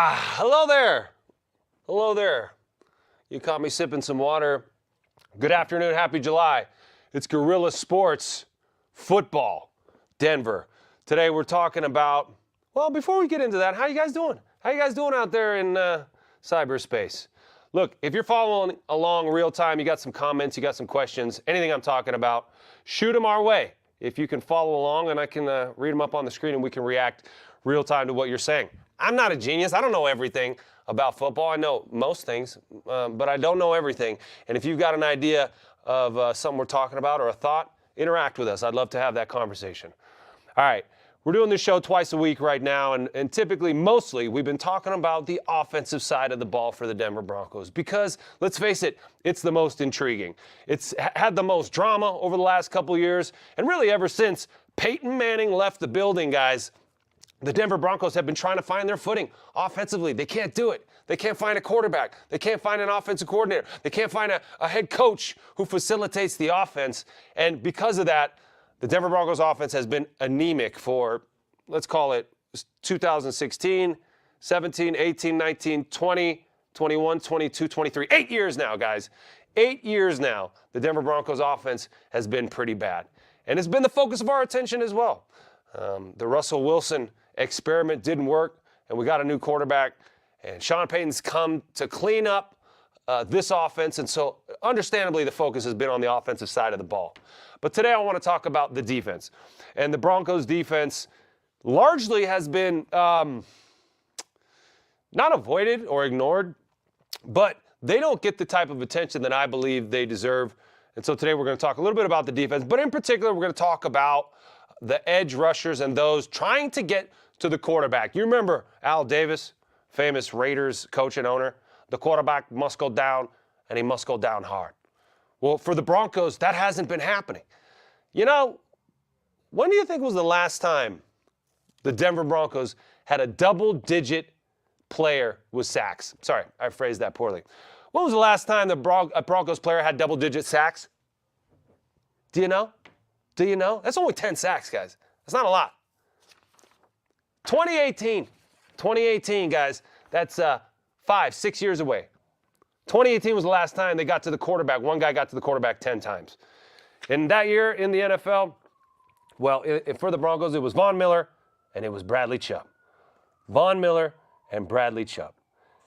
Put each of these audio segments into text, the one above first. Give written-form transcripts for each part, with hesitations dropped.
Hello there. Hello there. You caught me sipping some water. Good afternoon, happy July. It's Guerilla Sports Football, Denver. Today we're talking about, well, before we get into that, how you guys doing? How you guys doing out there in cyberspace? Look, if you're following along real time, you got some comments, you got some questions, anything I'm talking about, shoot them our way. If you can follow along and I can read them up on the screen and we can react real time to what you're saying. I'm not a genius. I don't know everything about football. I know most things, but I don't know everything. And if you've got an idea of something we're talking about or a thought, interact with us. I'd love to have that conversation. All right. We're doing this show twice a week right now, and typically, mostly, we've been talking about the offensive side of the ball for the Denver Broncos because, let's face it, it's the most intriguing. It's had the most drama over the last couple years, and really ever since Peyton Manning left the building, guys, the Denver Broncos have been trying to find their footing offensively. They can't do it. They can't find a quarterback. They can't find an offensive coordinator. They can't find a head coach who facilitates the offense, and because of that, the Denver Broncos offense has been anemic for, let's call it 2016, 17, 18, 19, 20, 21, 22, 23. 8 years now, guys. 8 years now, the Denver Broncos offense has been pretty bad. And it's been the focus of our attention as well. The Russell Wilson experiment didn't work, and we got a new quarterback. And Sean Payton's come to clean up this offense, and so understandably the focus has been on the offensive side of the ball. But today I want to talk about the defense. And the Broncos defense largely has been not avoided or ignored, but they don't get the type of attention that I believe they deserve. And so today we're going to talk a little bit about the defense, but in particular we're going to talk about the edge rushers and those trying to get to the quarterback. You remember Al Davis, famous Raiders coach and owner? The quarterback must go down, and he must go down hard. Well, for the Broncos, that hasn't been happening. You know, when do you think was the last time the Denver Broncos had a double-digit player with sacks? Sorry, I phrased that poorly. When was the last time a Broncos player had double-digit sacks? Do you know? Do you know? That's only 10 sacks, guys. That's not a lot. 2018. 2018, guys. That's 5-6 years away. 2018 was the last time they got to the quarterback. One guy got to the quarterback 10 times. And that year in the NFL, well, for the Broncos, it was Von Miller and it was Bradley Chubb. Von Miller and Bradley Chubb.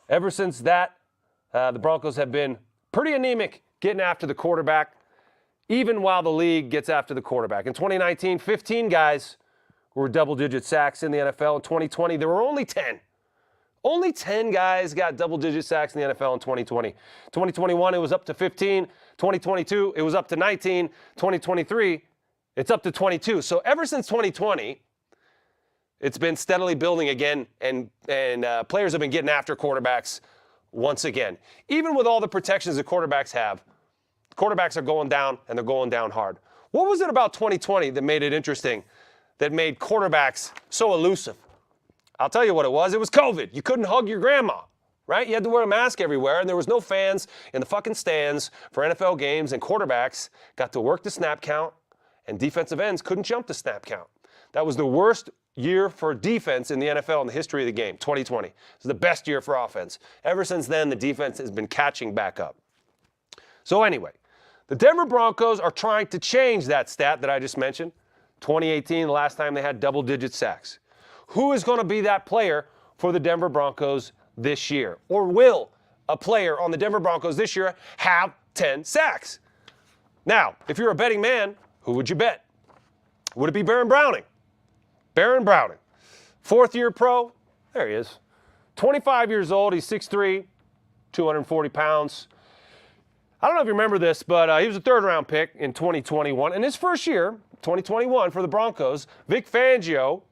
Ever since that, the Broncos have been pretty anemic getting after the quarterback, even while the league gets after the quarterback. In 2019, 15 guys were double-digit sacks in the NFL. In 2020, there were only 10. Only 10 guys got double-digit sacks in the NFL in 2020. 2021, it was up to 15. 2022, it was up to 19. 2023, it's up to 22. So ever since 2020, it's been steadily building again, and players have been getting after quarterbacks once again. Even with all the protections that quarterbacks have, quarterbacks are going down, and they're going down hard. What was it about 2020 that made it interesting, that made quarterbacks so elusive? I'll tell you what it was. It was COVID. You couldn't hug your grandma, right? You had to wear a mask everywhere, and there was no fans in the fucking stands for NFL games, and quarterbacks got to work the snap count, and defensive ends couldn't jump the snap count. That was the worst year for defense in the NFL in the history of the game, 2020. It was the best year for offense. Ever since then, the defense has been catching back up. So anyway, the Denver Broncos are trying to change that stat that I just mentioned. 2018, the last time they had double-digit sacks. Who is going to be that player for the Denver Broncos this year? Or will a player on the Denver Broncos this year have 10 sacks? Now, if you're a betting man, who would you bet? Would it be Baron Browning? Baron Browning. Fourth-year pro. There he is. 25 years old. He's 6'3", 240 pounds. I don't know if you remember this, but he was a third-round pick in 2021. In his first year, 2021, for the Broncos, Vic Fangio,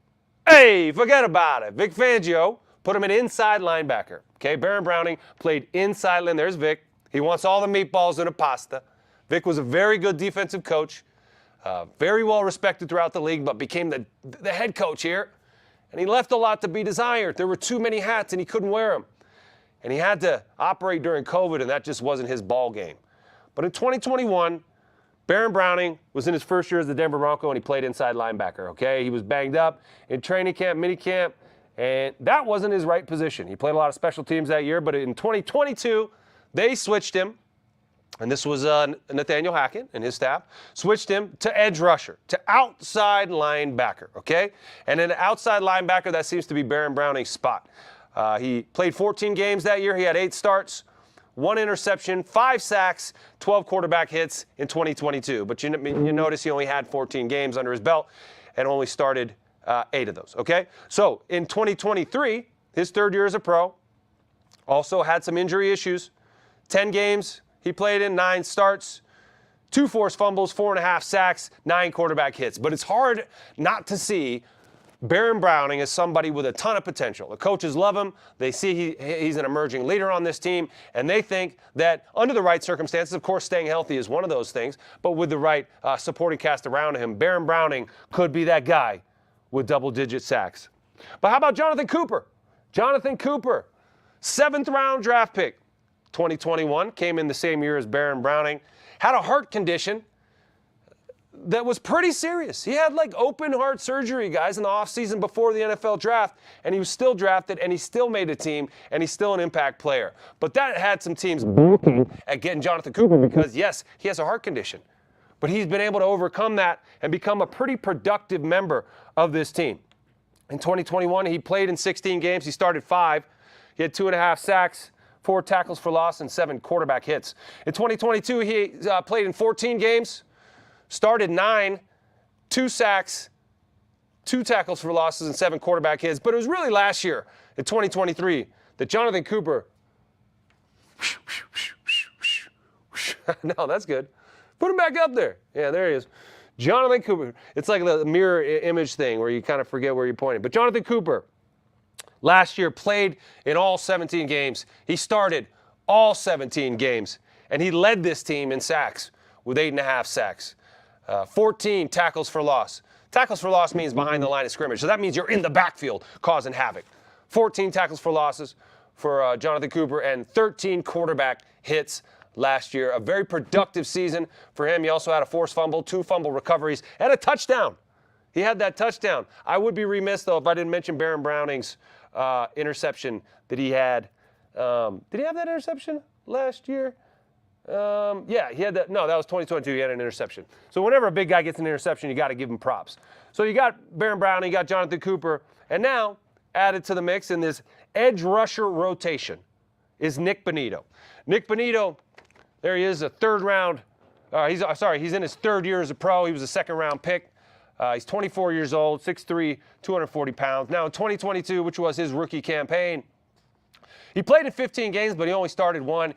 hey, forget about it. Vic Fangio put him at inside linebacker. Okay, Baron Browning played inside line. There's Vic. He wants all the meatballs and a pasta. Vic was a very good defensive coach, very well respected throughout the league, but became the head coach here. And he left a lot to be desired. There were too many hats, and he couldn't wear them. And he had to operate during COVID, and that just wasn't his ball game. But in 2021, Baron Browning was in his first year as the Denver Bronco, and he played inside linebacker, okay? He was banged up in training camp, minicamp, And that wasn't his right position. He played a lot of special teams that year, but in 2022, they switched him, and this was Nathaniel Hackett and his staff, switched him to edge rusher, to outside linebacker, okay? And an outside linebacker, that seems to be Baron Browning's spot. He played 14 games that year. He had 8 starts, 1 interception, 5 sacks, 12 quarterback hits in 2022. But you notice he only had 14 games under his belt and only started 8 of those, okay? So in 2023, his third year as a pro, also had some injury issues. 10 games he played in, 9 starts, 2 forced fumbles, 4.5 sacks, 9 quarterback hits. But it's hard not to see Baron Browning as somebody with a ton of potential. The coaches love him. They see he's an emerging leader on this team, and they think that under the right circumstances, of course, staying healthy is one of those things, but with the right supporting cast around him, Baron Browning could be that guy with double-digit sacks. But how about Jonathan Cooper? Jonathan Cooper, 7th-round draft pick, 2021, came in the same year as Baron Browning, had a heart condition that was pretty serious. He had like open heart surgery, guys, in the offseason before the NFL draft, and he was still drafted, and he still made a team, and he's still an impact player. But that had some teams balking at getting Jonathan Cooper because, yes, he has a heart condition. But he's been able to overcome that and become a pretty productive member of this team. In 2021, he played in 16 games. He started 5. He had 2.5 sacks, 4 tackles for loss, and 7 quarterback hits. In 2022, he played in 14 games. Started 9, 2 sacks, 2 tackles for losses, and 7 quarterback hits. But it was really last year, in 2023, that Jonathan Cooper. No, that's good. Put him back up there. Yeah, there he is. Jonathan Cooper. It's like the mirror image thing where you kind of forget where you're pointing. But Jonathan Cooper, last year, played in all 17 games. He started all 17 games, and he led this team in sacks with 8.5 sacks. 14 tackles for loss. Tackles for loss means behind the line of scrimmage. So that means you're in the backfield causing havoc. 14 tackles for losses for Jonathan Cooper and 13 quarterback hits last year. A very productive season for him. He also had a forced fumble, 2 fumble recoveries, and a touchdown. He had that touchdown. I would be remiss, though, if I didn't mention Baron Browning's interception that he had. Did he have that interception last year? Yeah, he had that. No, that was 2022. He had an interception. So whenever a big guy gets an interception, you got to give him props. So you got Baron Browning, you got Jonathan Cooper, and now added to the mix in this edge rusher rotation is Nick Bonito. Nick Bonito, there he is, a 3rd round. He's in his 3rd year as a pro. He was a 2nd-round pick. He's 24 years old, 6'3", 240 pounds. Now in 2022, which was his rookie campaign, he played in 15 games, but he only started 1.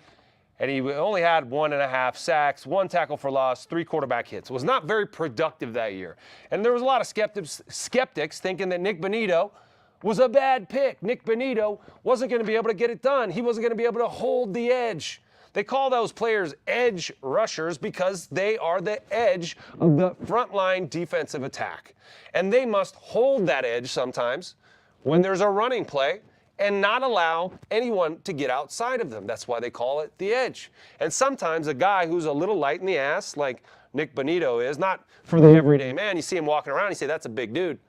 And he only had 1.5 sacks, 1 tackle for loss, 3 quarterback hits. Was not very productive that year. And there was a lot of skeptics thinking that Nick Bonito was a bad pick. Nick Bonito wasn't going to be able to get it done. He wasn't going to be able to hold the edge. They call those players edge rushers because they are the edge of the frontline defensive attack. And they must hold that edge sometimes when there's a running play and not allow anyone to get outside of them. That's why they call it the edge. And sometimes a guy who's a little light in the ass, like Nick Bonito is, not for the everyday man, you see him walking around, you say, that's a big dude.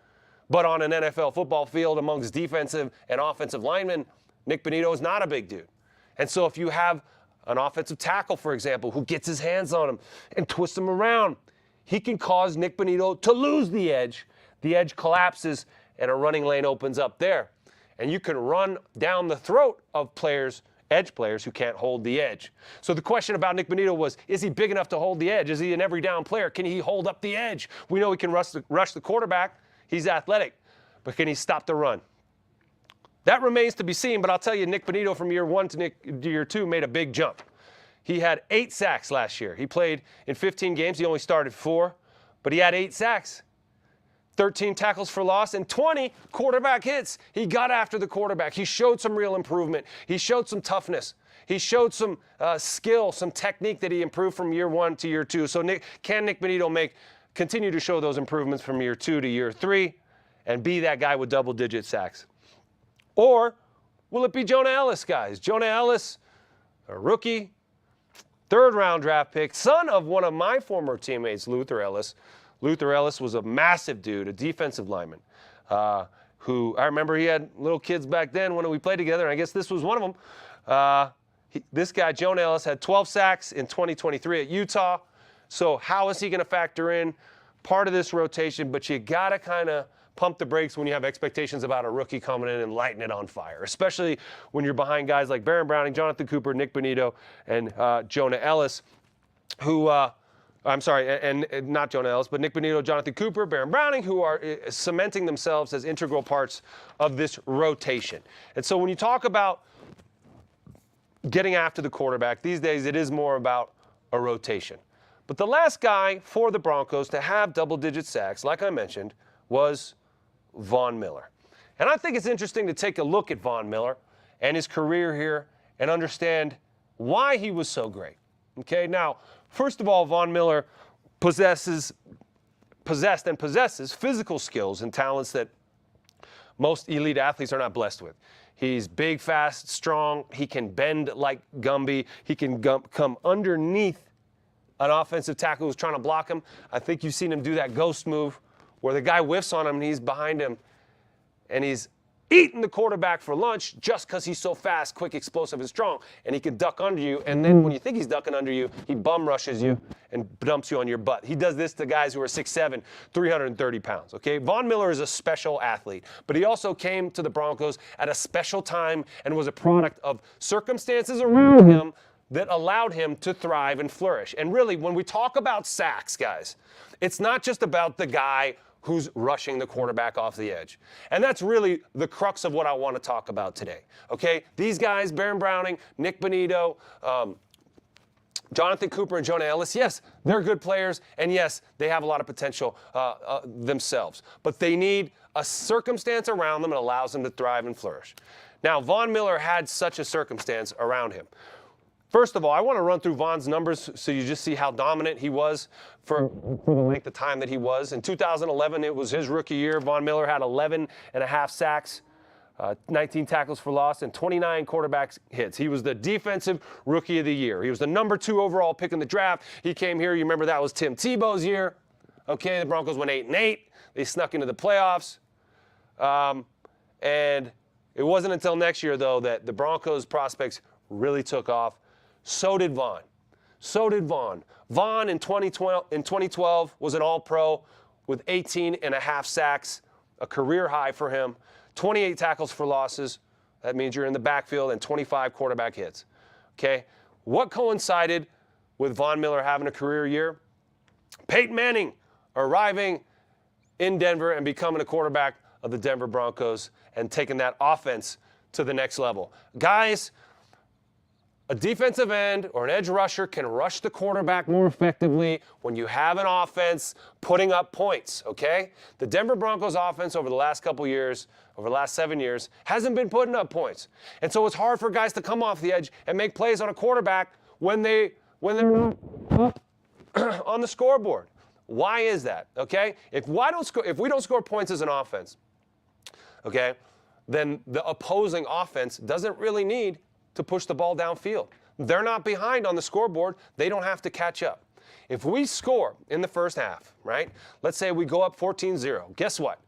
But on an NFL football field amongst defensive and offensive linemen, Nick Bonito is not a big dude. And so if you have an offensive tackle, for example, who gets his hands on him and twists him around, he can cause Nick Bonito to lose the edge. The edge collapses and a running lane opens up there. And you can run down the throat of players, edge players, who can't hold the edge. So the question about Nick Bonito was, is he big enough to hold the edge? Is he an every down player? Can he hold up the edge? We know he can rush the quarterback. He's athletic. But can he stop the run? That remains to be seen, but I'll tell you, Nick Bonito from year 1 to year 2 made a big jump. He had 8 sacks last year. He played in 15 games. He only started 4, but he had 8 sacks. 13 tackles for loss, and 20 quarterback hits. He got after the quarterback. He showed some real improvement. He showed some toughness. He showed some skill, some technique that he improved from year 1 to year 2. So can Nick Bonito continue to show those improvements from year 2 to year 3 and be that guy with double-digit sacks? Or will it be Jonah Ellis, guys? Jonah Ellis, a rookie, 3rd-round draft pick, son of one of my former teammates, Luther Ellis. Luther Ellis was a massive dude, a defensive lineman, who I remember he had little kids back then when we played together, and I guess this was one of them. This guy, Jonah Ellis, had 12 sacks in 2023 at Utah. So how is he going to factor in part of this rotation? But you got to kind of pump the brakes when you have expectations about a rookie coming in and lighting it on fire, especially when you're behind guys like Baron Browning, Jonathan Cooper, Nick Bonito, and Jonah Ellis, who I'm sorry, and not Jonah Ellis, but Nick Bonito, Jonathan Cooper, Baron Browning, who are cementing themselves as integral parts of this rotation. And so when you talk about getting after the quarterback, these days it is more about a rotation. But the last guy for the Broncos to have double-digit sacks, like I mentioned, was Von Miller. And I think it's interesting to take a look at Von Miller and his career here and understand why he was so great. Okay, now, first of all, Von Miller possesses physical skills and talents that most elite athletes are not blessed with. He's big, fast, strong. He can bend like Gumby. He can come underneath an offensive tackle who's trying to block him. I think you've seen him do that ghost move where the guy whiffs on him and he's behind him and he's eating the quarterback for lunch just because he's so fast, quick, explosive, and strong. And he can duck under you. And then when you think he's ducking under you, he bum rushes you and dumps you on your butt. He does this to guys who are 6'7", 330 pounds. Okay, Von Miller is a special athlete, but he also came to the Broncos at a special time and was a product of circumstances around him that allowed him to thrive and flourish. And really, when we talk about sacks, guys, it's not just about the guy who's rushing the quarterback off the edge. And that's really the crux of what I want to talk about today, okay? These guys, Baron Browning, Nick Bonito, Jonathan Cooper, and Jonah Ellis, yes, they're good players, and yes, they have a lot of potential themselves. But they need a circumstance around them that allows them to thrive and flourish. Now, Von Miller had such a circumstance around him. First of all, I want to run through Von's numbers so you just see how dominant he was for the length of time that he was. In 2011, it was his rookie year. Von Miller had 11.5 sacks, 19 tackles for loss, and 29 quarterback hits. He was the defensive rookie of the year. He was the number 2 overall pick in the draft. He came here. You remember that was Tim Tebow's year. Okay, the Broncos went 8-8. They snuck into the playoffs. And it wasn't until next year, though, that the Broncos prospects really took off. So did Von. Von in 2012 was an All-Pro with 18.5 sacks, a career high for him, 28 tackles for losses. That means you're in the backfield, and 25 quarterback hits. Okay? What coincided with Von Miller having a career year? Peyton Manning arriving in Denver and becoming a quarterback of the Denver Broncos and taking that offense to the next level. Guys, a defensive end or an edge rusher can rush the quarterback more effectively when you have an offense putting up points, okay? The Denver Broncos offense over the last couple years, over the last 7 years, hasn't been putting up points. And so it's hard for guys to come off the edge and make plays on a quarterback when they're not up on the scoreboard. Why is that, okay? If we don't score points as an offense, okay, then the opposing offense doesn't really need to push the ball downfield. They're not behind on the scoreboard. They don't have to catch up. If we score in the first half, right, let's say we go up 14-0, guess what?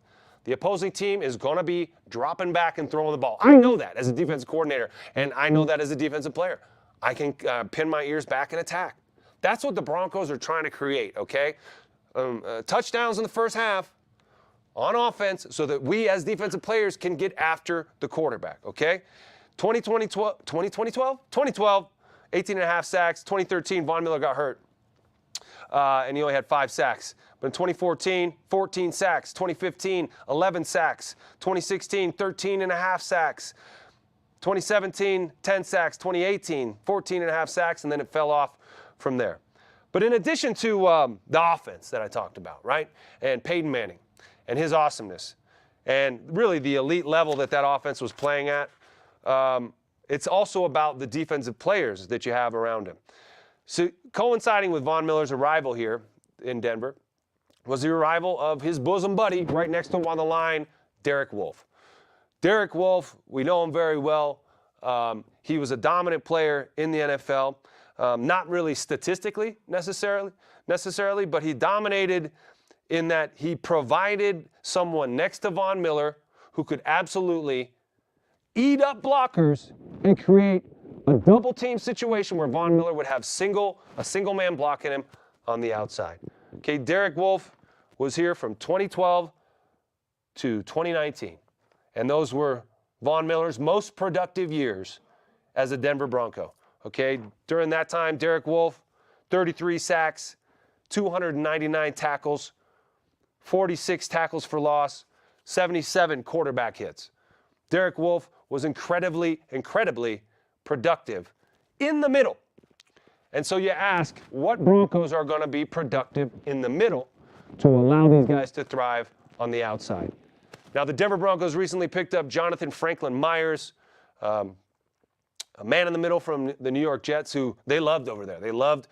The opposing team is going to be dropping back and throwing the ball. I know that as a defensive coordinator, and I know that as a defensive player. I can pin my ears back and attack. That's what the Broncos are trying to create, okay? Touchdowns in the first half on offense so that we as defensive players can get after the quarterback, okay? 2012, 18.5 sacks. 2013, Von Miller got hurt, and he only had 5 sacks. But in 2014, 14 sacks. 2015, 11 sacks. 2016, 13.5 sacks. 2017, 10 sacks. 2018, 14.5 sacks, and then it fell off from there. But in addition to the offense that I talked about, right, and Peyton Manning and his awesomeness, and really the elite level that offense was playing at, it's also about the defensive players that you have around him. So coinciding with Von Miller's arrival here in Denver was the arrival of his bosom buddy right next to him on the line, Derek Wolfe. Derek Wolfe, we know him very well. He was a dominant player in the NFL, not really statistically necessarily, but he dominated in that he provided someone next to Von Miller who could absolutely eat up blockers and create a double team situation where Von Miller would have a single man blocking him on the outside. Okay, Derek Wolfe was here from 2012 to 2019. And those were Von Miller's most productive years as a Denver Bronco. Okay, during that time, Derek Wolfe, 33 sacks, 299 tackles, 46 tackles for loss, 77 quarterback hits. Derek Wolfe was incredibly productive in the middle. And so you ask, what Broncos are going to be productive in the middle to allow these guys to thrive on the outside? Now, the Denver Broncos recently picked up Jonathan Franklin Myers, a man in the middle from the New York Jets who they loved over there. They loved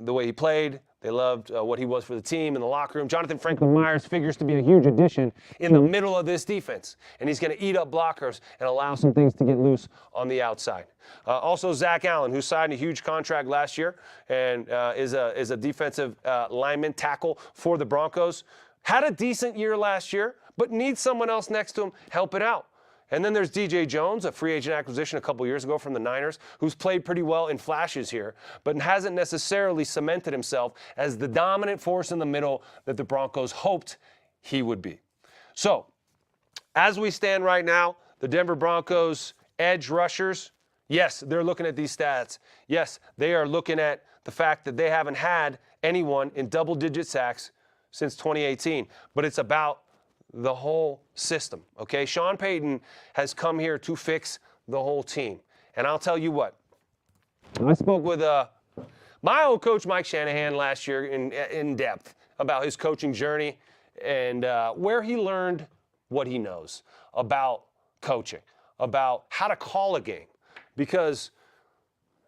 the way he played. They loved what he was for the team in the locker room. Jonathan Franklin Myers figures to be a huge addition in the middle of this defense. And he's going to eat up blockers and allow some things to get loose on the outside. Also, Zach Allen, who signed a huge contract last year and is a defensive lineman tackle for the Broncos. Had a decent year last year, but needs someone else next to him help it out. And then there's DJ Jones, a free agent acquisition a couple years ago from the Niners, who's played pretty well in flashes here, but hasn't necessarily cemented himself as the dominant force in the middle that the Broncos hoped he would be. So, as we stand right now, the Denver Broncos edge rushers, yes, they're looking at these stats. Yes, they are looking at the fact that they haven't had anyone in double-digit sacks since 2018, but it's about the whole system, okay? Sean Payton has come here to fix the whole team. And I'll tell you what, I spoke with my old coach, Mike Shanahan, last year in depth about his coaching journey and where he learned what he knows about coaching, about how to call a game. Because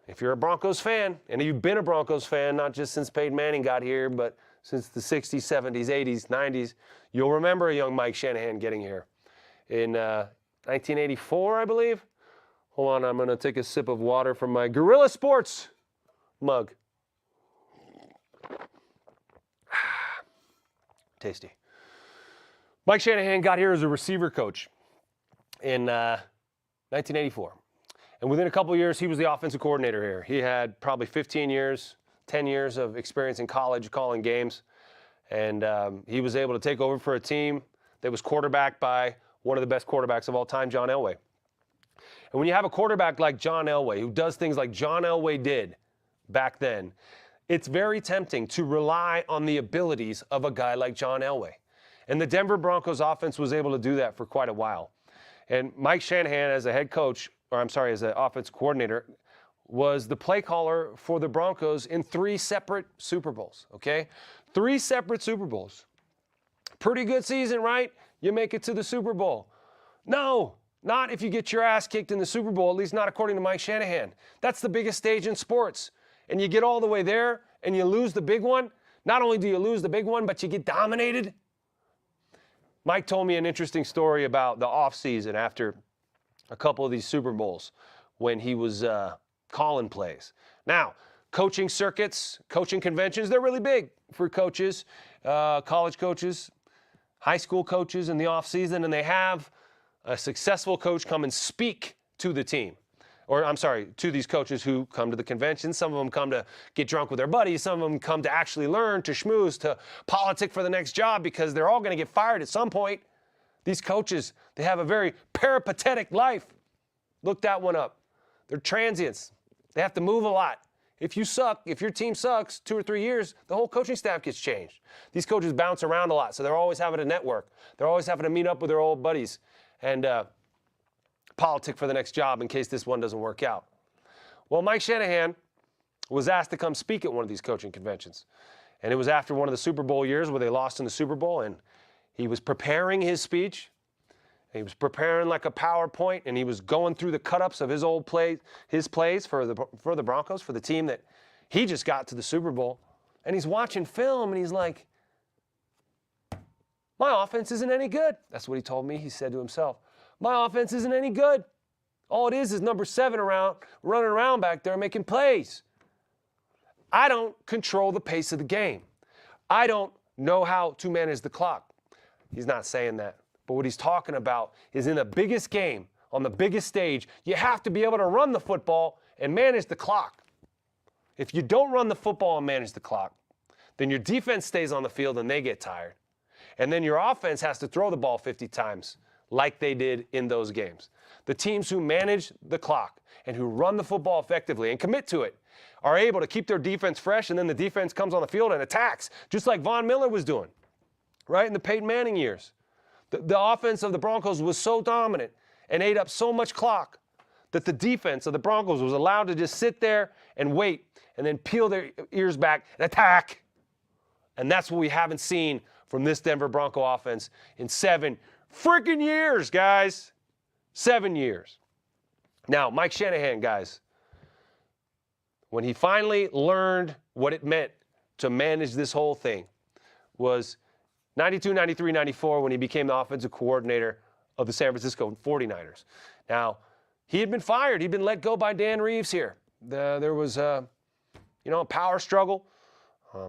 if you're a Broncos fan, and you've been a Broncos fan, not just since Peyton Manning got here, but since the 60s, 70s, 80s, 90s, you'll remember a young Mike Shanahan getting here in 1984, I believe. Hold on, I'm going to take a sip of water from my Guerilla Sports mug. Tasty. Mike Shanahan got here as a receiver coach in 1984. And within a couple of years, he was the offensive coordinator here. He had probably 10 years of experience in college calling games. And he was able to take over for a team that was quarterbacked by one of the best quarterbacks of all time, John Elway. And when you have a quarterback like John Elway, who does things like John Elway did back then, it's very tempting to rely on the abilities of a guy like John Elway. And the Denver Broncos offense was able to do that for quite a while. And Mike Shanahan, as a head coach, as an offense coordinator, was the play caller for the Broncos in 3 separate Super Bowls, okay? 3 separate Super Bowls. Pretty good season, right? You make it to the Super Bowl. No, not if you get your ass kicked in the Super Bowl, at least not according to Mike Shanahan. That's the biggest stage in sports. And you get all the way there and you lose the big one. Not only do you lose the big one, but you get dominated. Mike told me an interesting story about the offseason after a couple of these Super Bowls when he was calling plays. Now, coaching circuits, coaching conventions, they're really big for coaches, college coaches, high school coaches in the offseason, and they have a successful coach come and speak to the team. To these coaches who come to the convention. Some of them come to get drunk with their buddies. Some of them come to actually learn, to schmooze, to politic for the next job because they're all going to get fired at some point. These coaches, they have a very peripatetic life. Look that one up. They're transients. They have to move a lot. If you suck, if your team sucks 2 or 3 years, the whole coaching staff gets changed. These coaches bounce around a lot, so they're always having to network. They're always having to meet up with their old buddies and politic for the next job in case this one doesn't work out. Well, Mike Shanahan was asked to come speak at one of these coaching conventions. And it was after one of the Super Bowl years where they lost in the Super Bowl, and he was preparing his speech. He was preparing like a PowerPoint, and he was going through the cut-ups of his old plays, his plays for the Broncos, for the team that he just got to the Super Bowl. And he's watching film, and he's like, my offense isn't any good. That's what he told me. He said to himself, my offense isn't any good. All it is number 7 running around back there making plays. I don't control the pace of the game. I don't know how to manage the clock. He's not saying that. But what he's talking about is in the biggest game, on the biggest stage, you have to be able to run the football and manage the clock. If you don't run the football and manage the clock, then your defense stays on the field and they get tired. And then your offense has to throw the ball 50 times like they did in those games. The teams who manage the clock and who run the football effectively and commit to it are able to keep their defense fresh, and then the defense comes on the field and attacks, just like Von Miller was doing, right, in the Peyton Manning years. The offense of the Broncos was so dominant and ate up so much clock that the defense of the Broncos was allowed to just sit there and wait and then peel their ears back and attack. And that's what we haven't seen from this Denver Bronco offense in 7 freaking years, guys. 7 years. Now, Mike Shanahan, guys, when he finally learned what it meant to manage this whole thing was 92, 93, 94 when he became the offensive coordinator of the San Francisco 49ers. Now, he had been fired. He'd been let go by Dan Reeves here. There was a power struggle.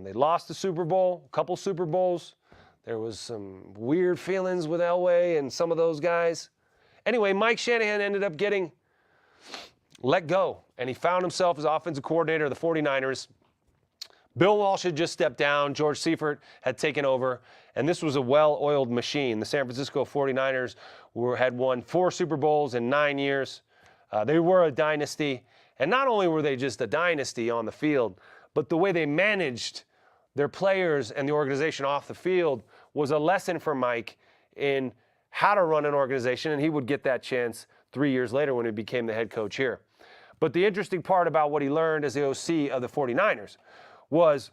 They lost the Super Bowl, a couple Super Bowls. There was some weird feelings with Elway and some of those guys. Anyway, Mike Shanahan ended up getting let go, and he found himself as offensive coordinator of the 49ers. Bill Walsh had just stepped down. George Seifert had taken over, and this was a well-oiled machine. The San Francisco 49ers had won 4 Super Bowls in 9 years. They were a dynasty, and not only were they just a dynasty on the field, but the way they managed their players and the organization off the field was a lesson for Mike in how to run an organization, and he would get that chance 3 years later when he became the head coach here. But the interesting part about what he learned as the OC of the 49ers was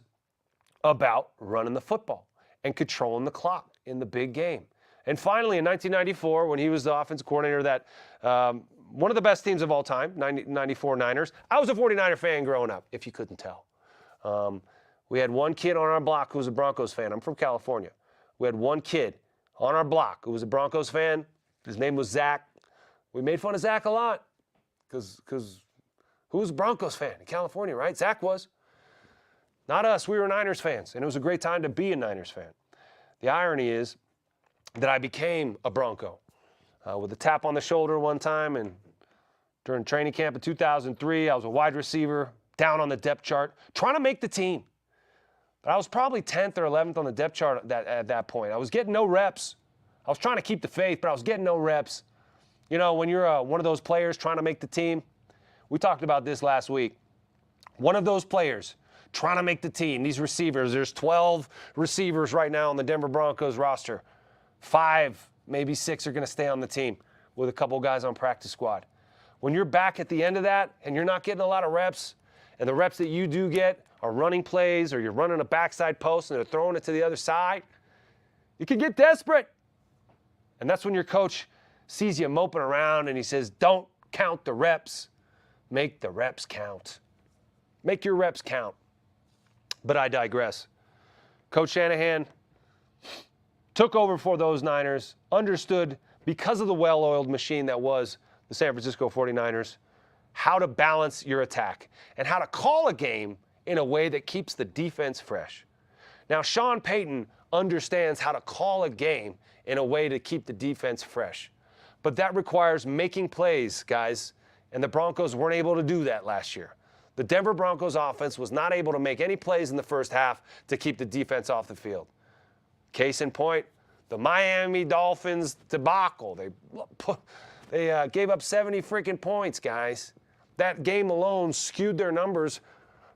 about running the football and controlling the clock in the big game. And finally, in 1994, when he was the offensive coordinator of that, one of the best teams of all time, 94 Niners, I was a 49er fan growing up, if you couldn't tell. We had one kid on our block who was a Broncos fan. I'm from California. We had one kid on our block who was a Broncos fan. His name was Zach. We made fun of Zach a lot because who was a Broncos fan in California, right? Zach was. Not us. We were Niners fans, and it was a great time to be a Niners fan. The irony is that I became a Bronco with a tap on the shoulder one time, and during training camp in 2003, I was a wide receiver down on the depth chart, trying to make the team. But I was probably 10th or 11th on the depth chart at that point. I was getting no reps. I was trying to keep the faith, but I was getting no reps. You know, when you're one of those players trying to make the team, we talked about this last week. One of those players trying to make the team, these receivers, there's 12 receivers right now on the Denver Broncos roster. 5, maybe 6 are going to stay on the team with a couple guys on practice squad. When you're back at the end of that and you're not getting a lot of reps, and the reps that you do get are running plays or you're running a backside post and they're throwing it to the other side, you can get desperate. And that's when your coach sees you moping around and he says, don't count the reps, make the reps count. Make your reps count. But I digress. Coach Shanahan took over for those Niners, understood, because of the well-oiled machine that was the San Francisco 49ers, how to balance your attack and how to call a game in a way that keeps the defense fresh. Now, Sean Payton understands how to call a game in a way to keep the defense fresh. But that requires making plays, guys, and the Broncos weren't able to do that last year. The Denver Broncos offense was not able to make any plays in the first half to keep the defense off the field. Case in point, the Miami Dolphins debacle. They gave up 70 freaking points, guys. That game alone skewed their numbers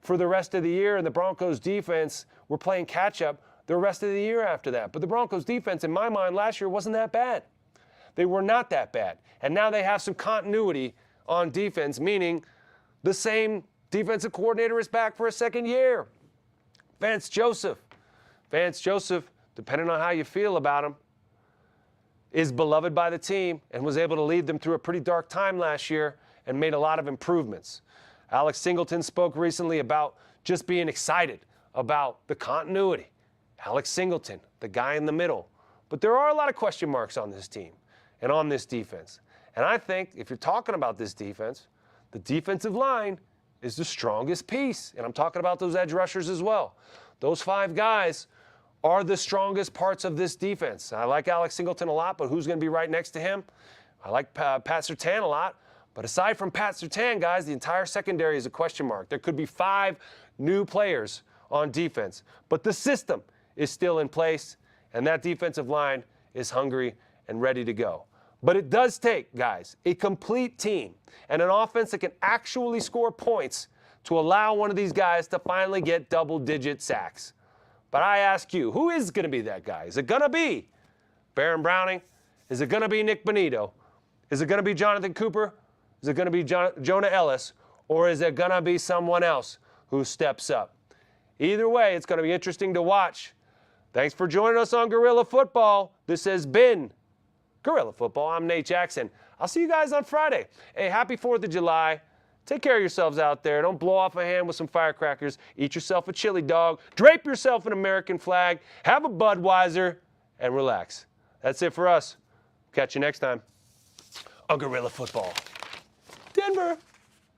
for the rest of the year, and the Broncos defense were playing catch-up the rest of the year after that. But the Broncos defense, in my mind, last year wasn't that bad. They were not that bad. And now they have some continuity on defense, meaning the same defensive coordinator is back for a second year. Vance Joseph. Vance Joseph, depending on how you feel about him, is beloved by the team and was able to lead them through a pretty dark time last year and made a lot of improvements. Alex Singleton spoke recently about just being excited about the continuity. Alex Singleton, the guy in the middle. But there are a lot of question marks on this team and on this defense. And I think if you're talking about this defense, the defensive line is the strongest piece. And I'm talking about those edge rushers as well. Those 5 guys are the strongest parts of this defense. I like Alex Singleton a lot, but who's going to be right next to him? I like Pat Surtain a lot, but aside from Pat Surtain, guys, the entire secondary is a question mark. There could be 5 new players on defense, but the system is still in place, and that defensive line is hungry and ready to go. But it does take, guys, a complete team and an offense that can actually score points to allow one of these guys to finally get double-digit sacks. But I ask you, who is going to be that guy? Is it going to be Baron Browning? Is it going to be Nick Bonito? Is it going to be Jonathan Cooper? Is it going to be Jonah Ellis? Or is it going to be someone else who steps up? Either way, it's going to be interesting to watch. Thanks for joining us on Guerilla Football. This has been Guerilla Football. I'm Nate Jackson. I'll see you guys on Friday. Hey, happy 4th of July. Take care of yourselves out there. Don't blow off a hand with some firecrackers. Eat yourself a chili dog. Drape yourself an American flag. Have a Budweiser and relax. That's it for us. Catch you next time on Guerilla Football. Denver.